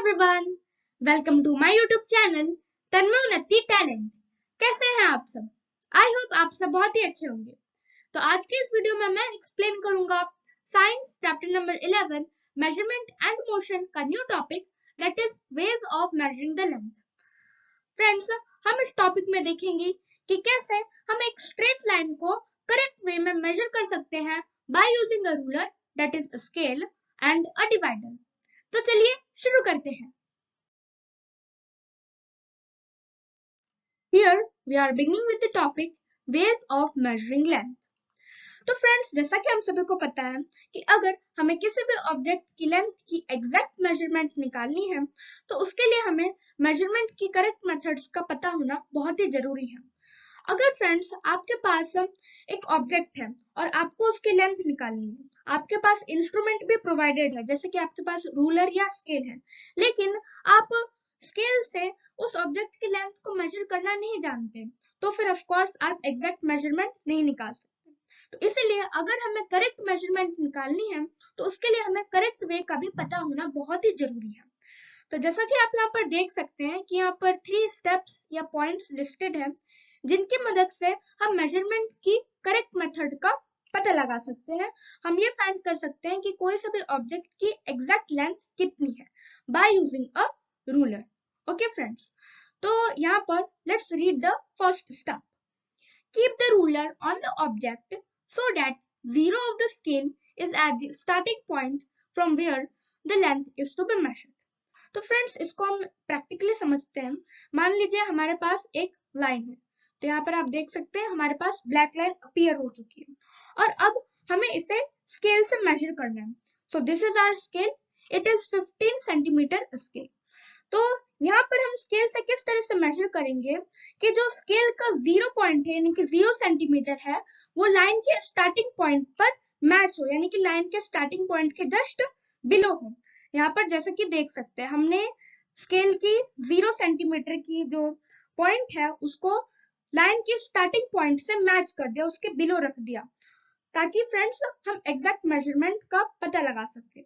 Everyone, welcome to my YouTube channel Tanmay Unnati talent. कैसे हैं आप सब? आई होप आप सब बहुत ही अच्छे होंगे। तो आज के इस वीडियो में मैं एक्सप्लेन करूंगा science chapter number 11 measurement and motion का new topic that is ways of measuring the length. Friends, हम इस टॉपिक में देखेंगे कि कैसे हम एक स्ट्रेट लाइन को करेक्ट वे में मेजर कर सकते हैं by using a ruler that is a scale and a divider. तो चलिए शुरू करते हैं। Here we are beginning with the topic ways of measuring length. तो फ्रेंड्स, जैसा कि हम सभी को पता है कि अगर हमें किसी भी ऑब्जेक्ट की लेंथ की एग्जैक्ट मेजरमेंट निकालनी है तो उसके लिए हमें मेजरमेंट की करेक्ट मेथड्स का पता होना बहुत ही जरूरी है। अगर फ्रेंड्स आपके पास एक ऑब्जेक्ट है और आपको उसकी लेंथ निकालनी है, आपके पास इंस्ट्रूमेंट भी प्रोवाइडेड है जैसे कि आपके पास रूलर या स्केल है, लेकिन आप स्केल से उस ऑब्जेक्ट की लेंथ को मेजर करना नहीं जानते, तो फिर ऑफ कोर्स आप एग्जैक्ट मेजरमेंट नहीं निकाल सकते। तो इसीलिए अगर हमें करेक्ट मेजरमेंट निकालनी है तो उसके लिए हमें करेक्ट वे का भी पता होना बहुत ही जरूरी है। तो जैसा कि आप यहाँ पर देख सकते हैं कि यहाँ पर 3 स्टेप्स या पॉइंट्स लिस्टेड है जिनकी मदद से हम मेजरमेंट की करेक्ट मेथड का पता लगा सकते हैं। हम ये फाइंड कर सकते हैं कि कोई सा भी ऑब्जेक्ट की एग्जैक्ट लेंथ कितनी है bye using a ruler. Okay friends, तो यहाँ पर let's read the first step. Keep the ruler on the object so that zero of the scale is at the starting point from where the length is to be measured. तो friends, इसको हम practically समझते हैं। मान लीजिए हमारे पास एक line है, तो यहाँ पर आप देख सकते हैं हमारे पास ब्लैक लाइन अपीयर हो चुकी है और अब हमें इसे स्केल से मेजर करना है। So this is our scale, it is 15 centimetre scale. तो यहाँ पर हम स्केल से किस तरह से मेजर करेंगे कि जो स्केल का 0 पॉइंट है यानी कि 0 सेंटीमीटर है वो लाइन के स्टार्टिंग पॉइंट पर मैच हो, यानी कि लाइन के स्टार्टिंग पॉइंट के जस्ट बिलो हो। यहाँ पर जैसे कि देख सकते हैं हमने स्केल की 0 सेंटीमीटर की जो पॉइंट है उसको लाइन के स्टार्टिंग पॉइंट से मैच कर दिया, उसके बिलो रख दिया, ताकि फ्रेंड्स हम एग्जैक्ट मेजरमेंट का पता लगा सके।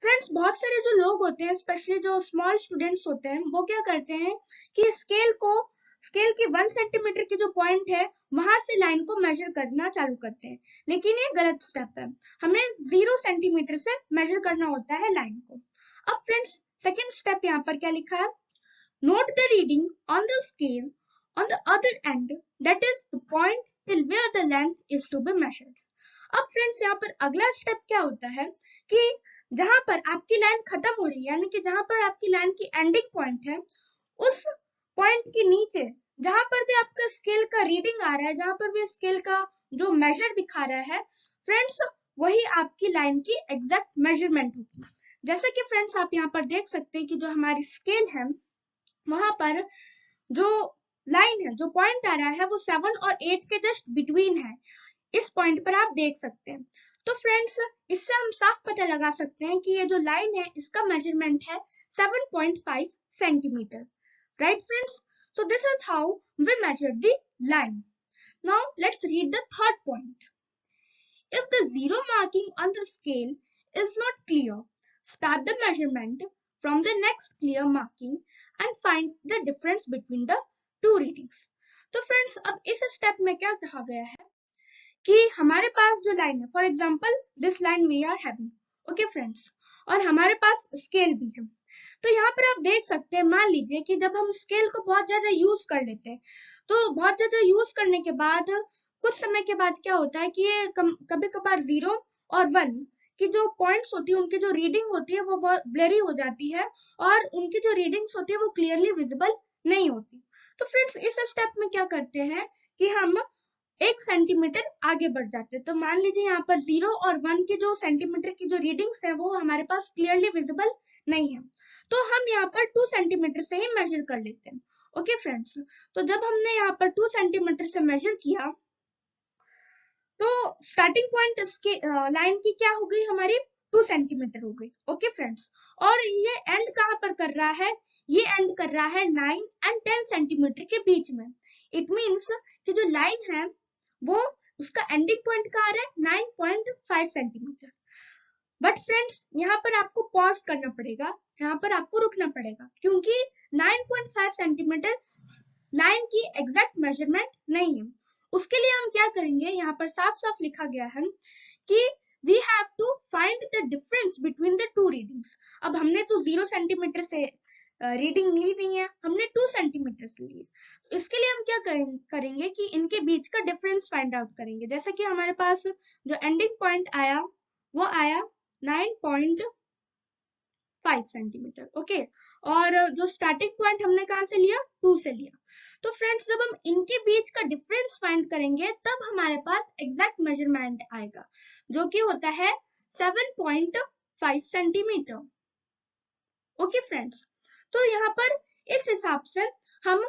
फ्रेंड्स, बहुत सारे जो लोग होते हैं स्पेशली जो स्मॉल स्टूडेंट्स होते हैं वो क्या करते हैं कि स्केल की 1 सेंटीमीटर की जो पॉइंट है वहां से लाइन को मेजर करना चालू करते हैं, लेकिन ये गलत स्टेप है। हमें 0 सेंटीमीटर से मेजर करना होता है लाइन को। अब फ्रेंड्स, सेकेंड स्टेप यहाँ पर क्या लिखा है? Note the reading on the scale on the other end that is the point till where the length is to be measured. अब फ्रेंड्स, यहाँ पर अगला स्टेप क्या होता है कि जहां पर आपकी लाइन खत्म हो रही है यानी कि जहां पर आपकी लाइन की एंडिंग पॉइंट है उस पॉइंट के नीचे जहां पर भी आपका स्केल का रीडिंग आ रहा है, जहां पर भी स्केल का जो मेजर दिखा रहा है फ्रेंड्स, वही आपकी लाइन की एग्जैक्ट मेजरमेंट होगी। जैसे कि फ्रेंड्स आप यहाँ पर देख सकते हैं कि जो हमारी स्केल है वहां पर जो लाइन है, जो पॉइंट आ रहा है वो 7 और 8 के जस्ट बिटवीन है। इस पॉइंट पर आप देख सकते हैं। तो फ्रेंड्स, इससे हम साफ पता लगा सकते हैं कि ये जो लाइन है इसका मेजरमेंट है 7.5 centimetre. Right friends, so this is how we measure the line. Now let's read the third point. If the zero marking on the scale is not clear, start the measurement from the next clear marking and find the difference between the two readings. तो friends, अब इस step में क्या कहा गया है कि हमारे पास जो लाइन है, for example this line we are having, okay friends, और हमारे पास स्केल भी है। तो यहाँ पर आप देख सकते हैं, मान लीजिए कि जब हम स्केल को बहुत ज्यादा यूज कर लेते हैं तो बहुत ज्यादा यूज करने के बाद कुछ समय के बाद क्या होता है कि ये कभी कभार 0 और 1 की जो पॉइंट्स होती है उनकी जो रीडिंग होती है वो बहुत ब्लरी हो जाती है और उनकी जो रीडिंग्स होती है वो क्लियरली विजिबल नहीं होती। तो फ्रेंड्स, इस स्टेप में क्या करते हैं कि हम 1 सेंटीमीटर आगे बढ़ जाते हैं। तो मान लीजिए यहाँ पर 0 और 1 की जो सेंटीमीटर की जो रीडिंग्स है वो हमारे पास क्लियरली विजिबल नहीं है, तो हम यहाँ पर 2 सेंटीमीटर से ही मेजर कर लेते हैं। ओके फ्रेंड्स, तो जब हमने यहाँ पर 2 सेंटीमीटर से मेजर किया तो स्टार्टिंग पॉइंट इसके लाइन की क्या हो गई, हमारी 2 सेंटीमीटर हो गई। ओके फ्रेंड्स, और ये एंड कहाँ पर कर रहा है? ये एंड कर रहा है 9 एंड 10 सेंटीमीटर के बीच में। इट मीन्स कि जो लाइन है वो उसका एंडिंग पॉइंट कहाँ आ रहा है? 9.5 सेंटीमीटर। बट फ्रेंड्स यहाँ पर आपको पॉज करना पड़ेगा, यहाँ पर आपको रुकना पड़ेगा, क्योंकि 9.5 सेंटीमीटर लाइन की एग्जैक्ट मेजरमेंट नहीं है। उसके लिए हम क्या करेंगे, यहाँ पर साफ साफ लिखा गया है कि we have to find the difference between the two readings। अब हमने तो 0 सेंटीमीटर से रीडिंग ली नहीं है, हमने 2 सेंटीमीटर से ली। इसके लिए हम क्या करेंगे कि इनके बीच का डिफरेंस फाइंड आउट करेंगे। जैसे कि हमारे पास जो एंडिंग पॉइंट आया वो आया 9.5 सेंटीमीटर, ओके। और जो स्टार्टिंग पॉइंट हमने कहाँ से लिया, 2 से लिया। तो फ्रेंड्स जब हम इनके बीच का डिफरेंस फाइंड करेंगे तब हमारे पास एग्जैक्ट मेजरमेंट आएगा, जो कि होता है 7.5 सेंटीमीटर, ओके फ्रेंड्स। तो यहाँ पर इस हिसाब से हम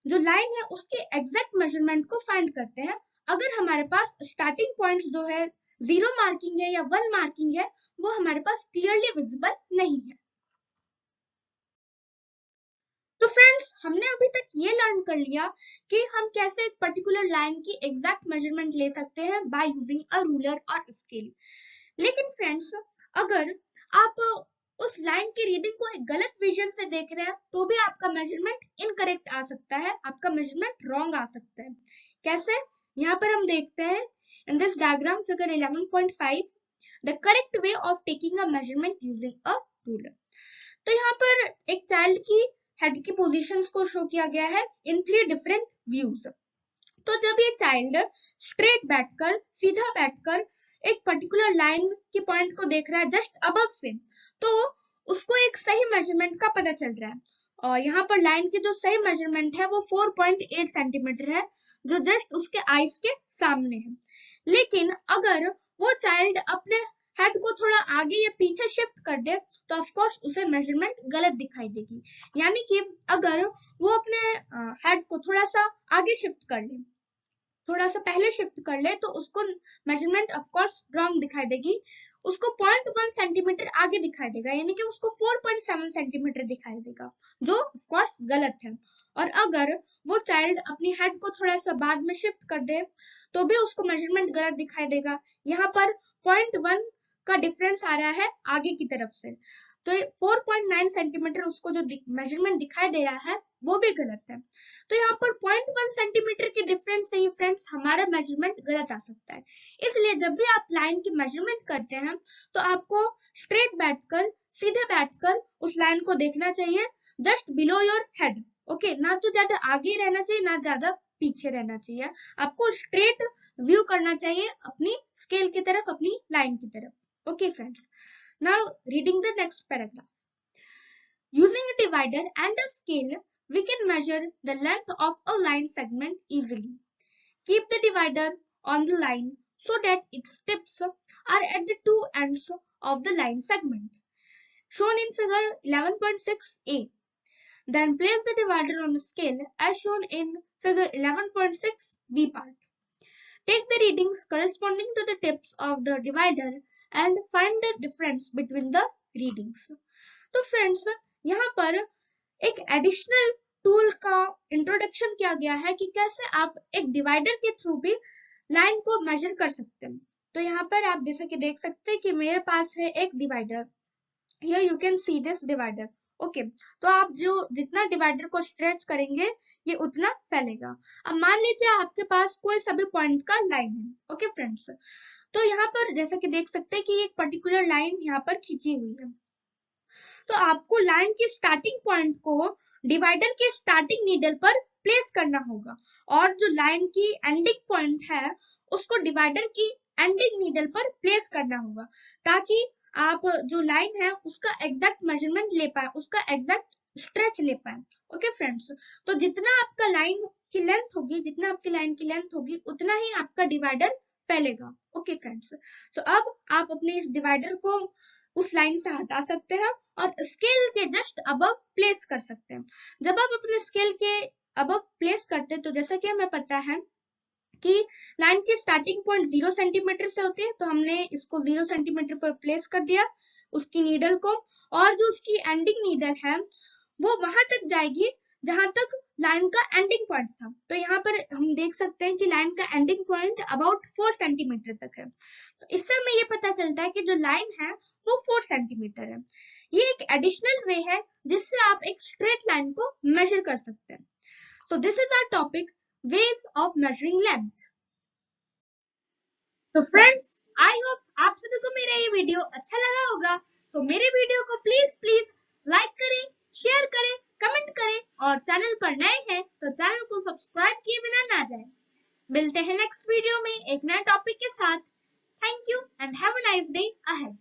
जो लाइन है उसके एग्जैक्ट मेजरमेंट को फाइंड करते हैं। अगर हमारे पास स्टार्टिंग पॉइंट जो है 0 मार्किंग है या 1 मार्किंग है, वो हमारे पास क्लियरली विजिबल नहीं है। तो फ्रेंड्स हमने अभी तक ये लर्न कर लिया कि हम कैसे एक पर्टिकुलर लाइन की एग्जैक्ट मेजरमेंट ले सकते हैं बाय यूजिंग अ रूलर और स्केल। लेकिन फ्रेंड्स अगर आप उस लाइन की रीडिंग को एक गलत विजन से देख रहे हैं तो भी आपका मेजरमेंट इनकरेक्ट आ सकता है, आपका मेजरमेंट रॉन्ग आ सकता है। कैसे, यहाँ पर हम देखते हैं in this diagram figure 11.5 the correct way of taking a measurement using a ruler. तो यहाँ पर एक चाइल्ड की हेड की पोजीशंस को शो किया गया है इन 3 डिफरेंट व्यूज। तो जब ये चाइल्ड स्ट्रेट बैठकर, सीधा बैठकर एक पर्टिकुलर लाइन के पॉइंट को देख रहा है जस्ट अबव से, तो उसको एक सही मेजरमेंट का पता चल रहा है। और यहाँ पर लाइन की जो सही मेजरमेंट है वो 4.8 सेंटीमीटर है, जो जस्ट उसके आईज के सामने है। लेकिन अगर वो चाइल्ड अपने हेड को थोड़ा आगे या पीछे शिफ्ट कर दे तो ऑफ कोर्स उसे मेजरमेंट गलत दिखाई देगी। यानी कि अगर वो अपने हेड को थोड़ा सा आगे शिफ्ट कर ले, थोड़ा सा पहले शिफ्ट कर ले, तो उसको मेजरमेंट ऑफ कोर्स रॉन्ग दिखाई देगी, उसको 0.1 सेंटीमीटर आगे दिखाई देगा, यानी कि उसको 4.7 सेंटीमीटर दिखाई देगा, जो ऑफ कोर्स गलत है। और अगर वो चाइल्ड अपनी हेड को थोड़ा सा बाद में शिफ्ट कर दे तो भी उसको मेजरमेंट गलत दिखाई देगा। यहाँ पर 0.1 का डिफरेंस आ रहा है आगे की तरफ से, तो 4.9 सेंटीमीटर उसको जो मेजरमेंट दिखाई दे रहा है वो भी गलत है। तो यहाँ पर 0.1 सेंटीमीटर के डिफरेंस से ही फ्रेंड्स हमारा मेजरमेंट गलत आ सकता है। इसलिए जब भी आप लाइन की मेजरमेंट करते हैं तो आपको स्ट्रेट बैठकर, सीधे बैठकर उस लाइन को देखना चाहिए just below your head, okay. ना तो ज्यादा आगे रहना चाहिए ना ज्यादा पीछे रहना चाहिए, आपको स्ट्रेट व्यू करना चाहिए अपनी स्केल की तरफ, अपनी लाइन की तरफ, okay friends. Now reading the next paragraph. Using a divider and a scale, we can measure the length of a line segment easily. Keep the divider on the line so that its tips are at the two ends of the line segment, shown in figure 11.6a. Then place the divider on the scale as shown in figure 11.6b part. Take the readings corresponding to the tips of the divider and find the difference between the readings. तो friends यहाँ पर एक additional tool का introduction किया गया है कि कैसे आप एक डिवाइडर के थ्रू भी लाइन को मेजर कर सकते हैं। तो यहाँ पर आप जैसे कि देख सकते हैं कि मेरे पास है एक divider, here you can see this divider, okay. तो आप जो जितना डिवाइडर को स्ट्रेच करेंगे ये उतना फैलेगा। अब मान लीजिए आपके पास कोई सभी पॉइंट का लाइन है, ओके फ्रेंड्स। तो यहाँ पर जैसा कि देख सकते हैं कि एक पर्टिकुलर लाइन यहाँ पर खींची हुई है, तो आपको लाइन की स्टार्टिंग पॉइंट को डिवाइडर के स्टार्टिंग नीडल पर प्लेस करना होगा और जो लाइन की एंडिंग पॉइंट है उसको डिवाइडर की एंडिंग नीडल पर प्लेस करना होगा, ताकि आप जो लाइन है उसका एग्जैक्ट मेजरमेंट ले पाए, उसका एग्जैक्ट स्ट्रेच ले पाए, ओके फ्रेंड्स। तो जितना आपका लाइन की लेंथ होगी, जितना आपकी लाइन की लेंथ होगी उतना ही आपका डिवाइडर फैलेगा, ओके फ्रेंड्स। तो अब आप अपने इस डिवाइडर को उस लाइन से हटा सकते हैं और स्केल के जस्ट अबव प्लेस कर सकते हैं। जब आप अपने स्केल के अबव प्लेस करते हैं तो जैसा कि हमें पता है कि लाइन की स्टार्टिंग पॉइंट 0 सेंटीमीटर से होती है, तो हमने इसको 0 सेंटीमीटर पर प्लेस कर दिया उसकी नीडल को, और जो उसकी एंडिंग नीडल है वो वहां तक जाएगी जहां तक लाइन का एंडिंग पॉइंट था। तो यहाँ पर हम देख सकते हैं कि लाइन का एंडिंग पॉइंट अबाउट 4 सेंटीमीटर तक है। तो इससे हमें ये पता चलता है कि जो लाइन है वो 4 सेंटीमीटर है। ये एक एडिशनल वे है जिससे आप एक स्ट्रेट लाइन को मेजर कर सकते हैं। So this is our topic, ways of measuring length. तो फ्रेंड्स, आई होप आप सभी को मेरा ये वीडियो अच्छा लगा होगा। सो मेरे वीडियो को प्लीज प्लीज लाइक करें, शेयर करें, कमेंट करें और चैनल पर नए हैं तो चैनल को सब्सक्राइब किए बिना ना जाएं। मिलते हैं नेक्स्ट वीडियो में एक नए टॉपिक के साथ। Thank you and have a nice day ahead.